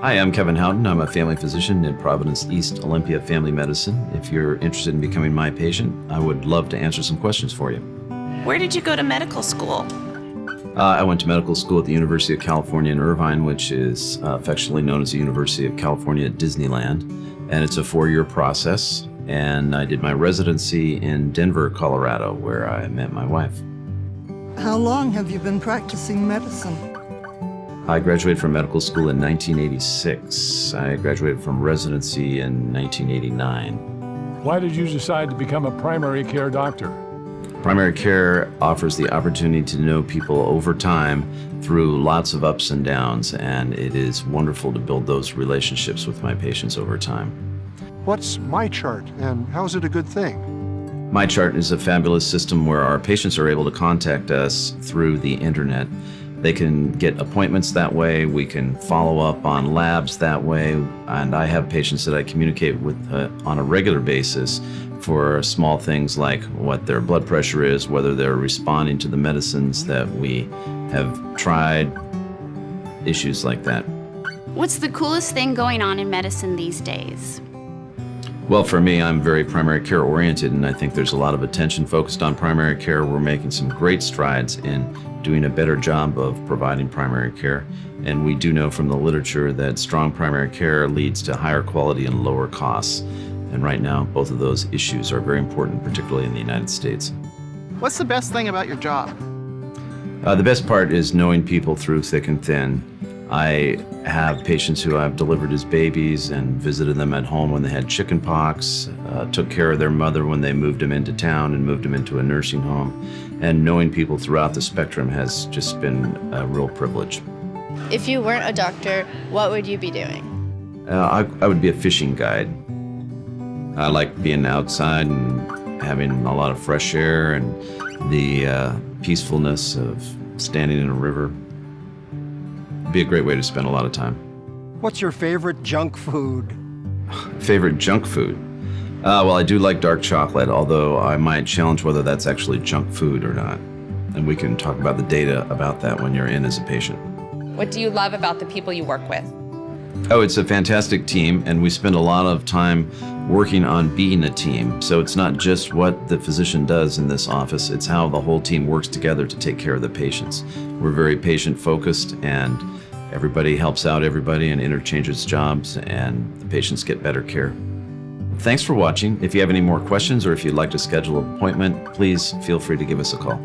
Hi, I'm Kevin Haughton. I'm a family physician in Providence East Olympia Family Medicine. If you're interested in becoming my patient, I would love to answer some questions for you. Where did you go to medical school? I went to medical school at the University of California in Irvine, which is affectionately known as the University of California at Disneyland. And it's a 4-year process. And I did my residency in Denver, Colorado, where I met my wife. How long have you been practicing medicine? I graduated from medical school in 1986. I graduated from residency in 1989. Why did you decide to become a primary care doctor? Primary care offers the opportunity to know people over time through lots of ups and downs, and it is wonderful to build those relationships with my patients over time. What's MyChart, and how is it a good thing? MyChart is a fabulous system where our patients are able to contact us through the internet. They can get appointments that way, we can follow up on labs that way, and I have patients that I communicate with on a regular basis for small things like what their blood pressure is, whether they're responding to the medicines that we have tried, issues like that. What's the coolest thing going on in medicine these days? Well, for me, I'm very primary care oriented, and I think there's a lot of attention focused on primary care. We're making some great strides in doing a better job of providing primary care. And we do know from the literature that strong primary care leads to higher quality and lower costs. And right now, both of those issues are very important, particularly in the United States. What's the best thing about your job? The best part is knowing people through thick and thin. I have patients who I've delivered as babies and visited them at home when they had chicken pox, took care of their mother when they moved them into town and moved them into a nursing home. And knowing people throughout the spectrum has just been a real privilege. If you weren't a doctor, what would you be doing? I would be a fishing guide. I like being outside and having a lot of fresh air and the peacefulness of standing in a river. It'd be a great way to spend a lot of time. What's your favorite junk food? Favorite junk food? Well, I do like dark chocolate, although I might challenge whether that's actually junk food or not. And we can talk about the data about that when you're in as a patient. What do you love about the people you work with? Oh, it's a fantastic team, and we spend a lot of time working on being a team. So it's not just what the physician does in this office, it's how the whole team works together to take care of the patients. We're very patient-focused, and everybody helps out everybody and interchanges jobs, and the patients get better care. Thanks for watching. If you have any more questions or if you'd like to schedule an appointment, please feel free to give us a call.